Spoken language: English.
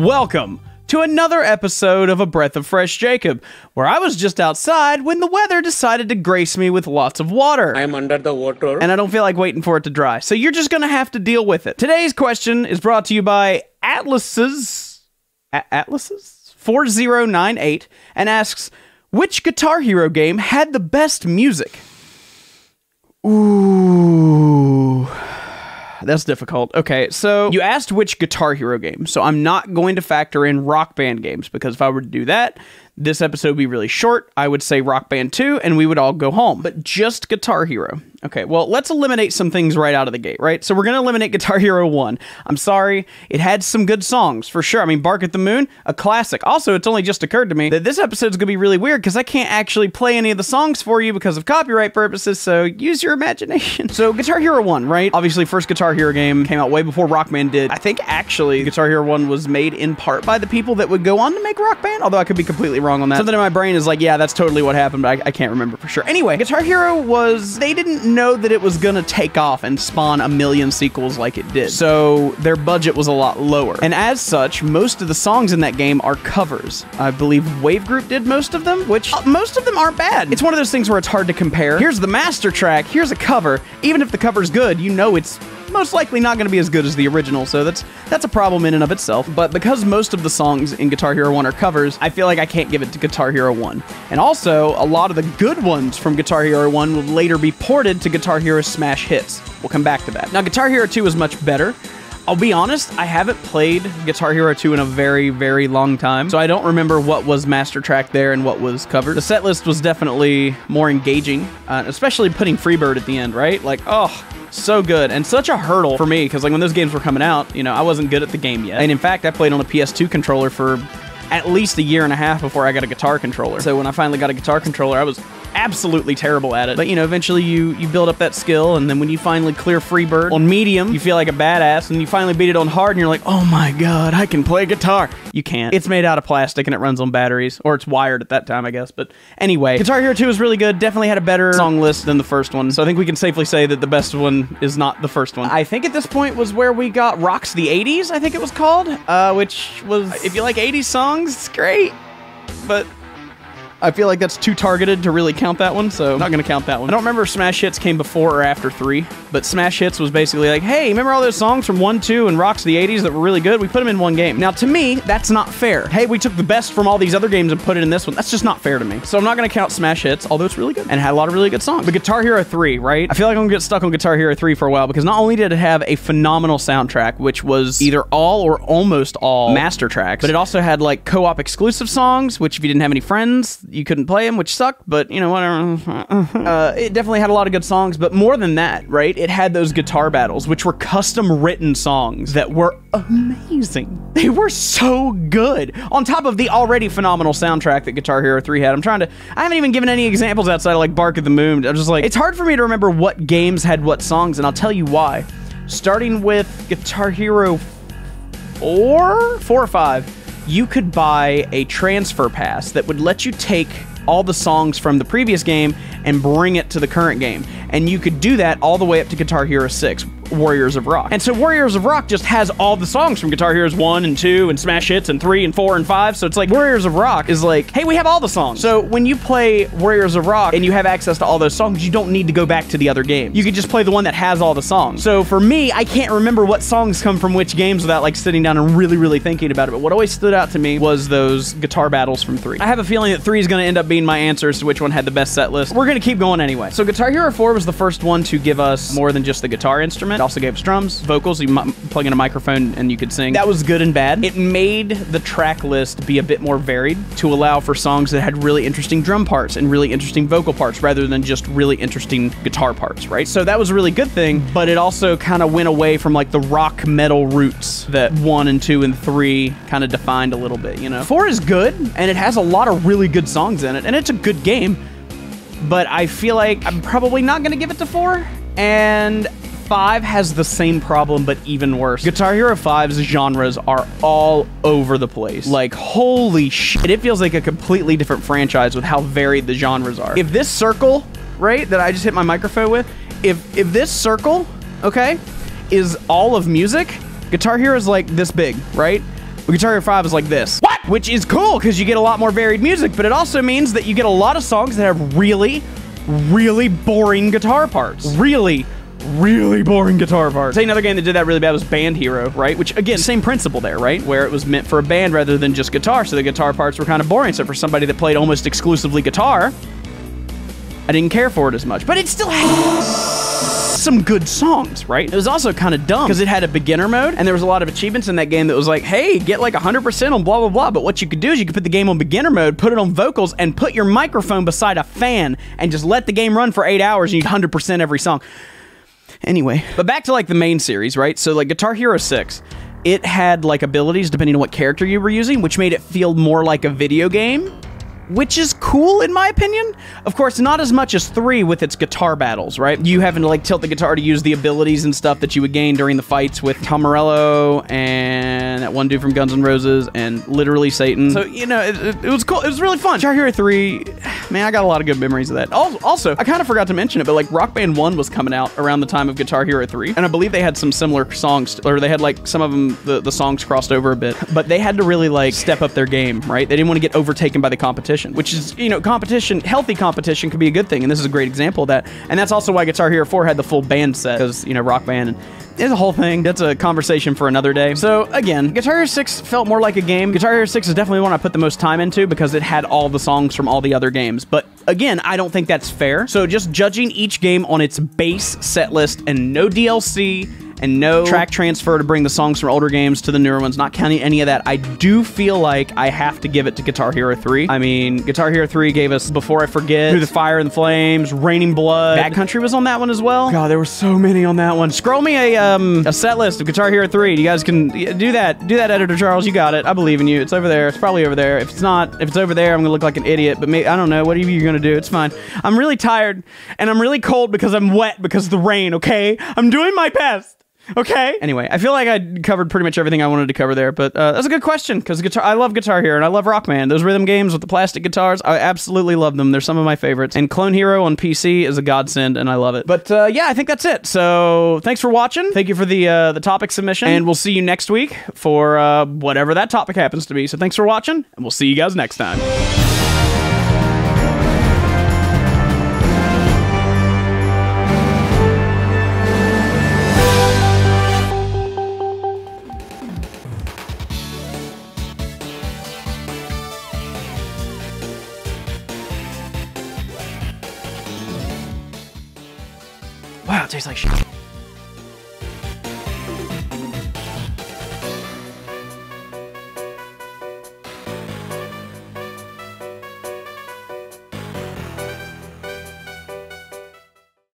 Welcome to another episode of A Breath of Fresh Jacob, where I was just outside when the weather decided to grace me with lots of water. I'm under the water. And I don't feel like waiting for it to dry, so you're just gonna have to deal with it. Today's question is brought to you by Atlases 4098 and asks, which Guitar Hero game had the best music? Ooh... That's difficult. Okay, so you asked which Guitar Hero game, so I'm not going to factor in Rock Band games, because if I were to do that, this episode would be really short. I would say Rock Band 2, and we would all go home. But just Guitar Hero. Okay, well, let's eliminate some things right out of the gate, right? So we're going to eliminate Guitar Hero 1. I'm sorry, it had some good songs, for sure. I mean, Bark at the Moon, a classic. Also, it's only just occurred to me that this episode's going to be really weird, because I can't actually play any of the songs for you because of copyright purposes, so use your imagination. So, Guitar Hero 1, right? Obviously, first Guitar Hero game came out way before Rock Band did. I think, actually, Guitar Hero 1 was made in part by the people that would go on to make Rock Band, although I could be completely wrong on that. Something in my brain is like, yeah, that's totally what happened, but I can't remember for sure. Anyway, Guitar Hero was... They didn't know that it was gonna take off and spawn a million sequels like it did. So their budget was a lot lower. And as such, most of the songs in that game are covers. I believe Wave Group did most of them, which most of them aren't bad. It's one of those things where it's hard to compare. Here's the master track, here's a cover. Even if the cover's good, you know it's most likely not going to be as good as the original, so that's a problem in and of itself. But because most of the songs in Guitar Hero 1 are covers, I feel like I can't give it to Guitar Hero 1. And also, a lot of the good ones from Guitar Hero 1 will later be ported to Guitar Hero Smash Hits. We'll come back to that. Now, Guitar Hero 2 is much better. I'll be honest, I haven't played Guitar Hero 2 in a very, very long time, so I don't remember what was master track there and what was covered. The set list was definitely more engaging, especially putting Freebird at the end, right? Like, oh... so good, and such a hurdle for me, because like when those games were coming out, you know, I wasn't good at the game yet. And in fact, I played on a PS2 controller for at least a year and a half before I got a guitar controller. So when I finally got a guitar controller, I was absolutely terrible at it. But you know, eventually you build up that skill, and then when you finally clear Freebird on medium, you feel like a badass, and you finally beat it on hard, and you're like, oh my god, I can play guitar. You can't. It's made out of plastic, and it runs on batteries, or it's wired at that time, I guess. But anyway, Guitar Hero 2 is really good, definitely had a better song list than the first one, so I think we can safely say that the best one is not the first one. I think at this point was where we got Rocks the 80s, I think it was called, which was, if you like 80s songs, it's great, but... I feel like that's too targeted to really count that one, so I'm not gonna count that one. I don't remember if Smash Hits came before or after 3, but Smash Hits was basically like, hey, remember all those songs from 1, 2, and Rocks the 80s that were really good? We put them in one game. Now, to me, that's not fair. Hey, we took the best from all these other games and put it in this one. That's just not fair to me. So I'm not gonna count Smash Hits, although it's really good, and it had a lot of really good songs. But Guitar Hero 3, right? I feel like I'm gonna get stuck on Guitar Hero 3 for a while, because not only did it have a phenomenal soundtrack, which was either all or almost all master tracks, but it also had, like, co-op exclusive songs, which if you didn't have any friends, you couldn't play them, which sucked, but, you know, whatever. It definitely had a lot of good songs, but more than that, right? It had those guitar battles, which were custom-written songs that were amazing. They were so good. On top of the already phenomenal soundtrack that Guitar Hero 3 had. I haven't even given any examples outside of, like, Bark at the Moon. I'm just like, it's hard for me to remember what games had what songs, and I'll tell you why. Starting with Guitar Hero 4 or 5, you could buy a transfer pass that would let you take all the songs from the previous game and bring it to the current game. And you could do that all the way up to Guitar Hero 6, Warriors of Rock. And so Warriors of Rock just has all the songs from Guitar Heroes 1 and 2 and Smash Hits and 3 and 4 and 5. So it's like Warriors of Rock is like, hey, we have all the songs. So when you play Warriors of Rock and you have access to all those songs, you don't need to go back to the other game. You can just play the one that has all the songs. So for me, I can't remember what songs come from which games without like sitting down and really thinking about it. But what always stood out to me was those guitar battles from 3. I have a feeling that 3 is going to end up being my answer as to which one had the best set list. We're going to keep going anyway. So Guitar Hero 4 was the first one to give us more than just the guitar instrument. It also gave us drums, vocals, you plug in a microphone and you could sing. That was good and bad. It made the track list be a bit more varied to allow for songs that had really interesting drum parts and really interesting vocal parts rather than just really interesting guitar parts, right? So that was a really good thing, but it also kind of went away from like the rock metal roots that 1 and 2 and 3 kind of defined a little bit, you know? 4 is good, and it has a lot of really good songs in it, and it's a good game, but I feel like I'm probably not going to give it to 4, and 5 has the same problem, but even worse. Guitar Hero 5's genres are all over the place. Like, holy shit. It feels like a completely different franchise with how varied the genres are. If this circle, right, that I just hit my microphone with, if this circle, okay, is all of music, Guitar Hero is like this big, right? But Guitar Hero 5 is like this. What? Which is cool because you get a lot more varied music, but it also means that you get a lot of songs that have really, really boring guitar parts. Really boring guitar parts. Say another game that did that really bad was Band Hero, right? Which, again, same principle there, right? Where it was meant for a band rather than just guitar, so the guitar parts were kind of boring. So for somebody that played almost exclusively guitar, I didn't care for it as much. But it still had some good songs, right? It was also kind of dumb because it had a beginner mode, and there was a lot of achievements in that game that was like, hey, get like 100% on blah, blah, blah. But what you could do is you could put the game on beginner mode, put it on vocals, and put your microphone beside a fan, and just let the game run for 8 hours, and you 100% every song. Anyway, but back to like the main series, right? So like Guitar Hero 6, it had like abilities depending on what character you were using, which made it feel more like a video game, which is cool in my opinion. Of course, not as much as 3 with its guitar battles, right? You having to like tilt the guitar to use the abilities and stuff that you would gain during the fights with Tom Morello and that one dude from Guns N' Roses and literally Satan. So, you know, it was cool. It was really fun. Guitar Hero 3, man, I got a lot of good memories of that. Also, I kind of forgot to mention it, but like Rock Band 1 was coming out around the time of Guitar Hero 3, and I believe they had some similar songs, or they had like some of them, the songs crossed over a bit, but they had to really like step up their game, right? They didn't want to get overtaken by the competition, which is, you know, competition, healthy competition can be a good thing, and this is a great example of that. And that's also why Guitar Hero 4 had the full band set, because, you know, Rock Band, and it's a whole thing. That's a conversation for another day. So again, Guitar Hero 6 felt more like a game. Guitar Hero 6 is definitely one I put the most time into because it had all the songs from all the other games. But again, I don't think that's fair. So just judging each game on its base set list and no DLC and no track transfer to bring the songs from older games to the newer ones, not counting any of that, I do feel like I have to give it to Guitar Hero 3. I mean, Guitar Hero 3 gave us Before I Forget, Through the Fire and the Flames, Raining Blood. Bad Country was on that one as well. God, there were so many on that one. Scroll me a set list of Guitar Hero 3. You guys can do that. Do that, Editor Charles. You got it. I believe in you. It's over there. It's probably over there. If it's not, if it's over there, I'm gonna look like an idiot, but maybe, I don't know. Whatever you're gonna do, it's fine. I'm really tired, and I'm really cold because I'm wet because of the rain, okay? I'm doing my best. Okay. Anyway, I feel like I covered pretty much everything I wanted to cover there, but that's a good question because I love Guitar Hero and I love Rock Band. Those rhythm games with the plastic guitars, I absolutely love them. They're some of my favorites. And Clone Hero on PC is a godsend, and I love it. But yeah, I think that's it. So thanks for watching. Thank you for the topic submission, and we'll see you next week for whatever that topic happens to be. So thanks for watching, and we'll see you guys next time. Wow, it tastes like shit.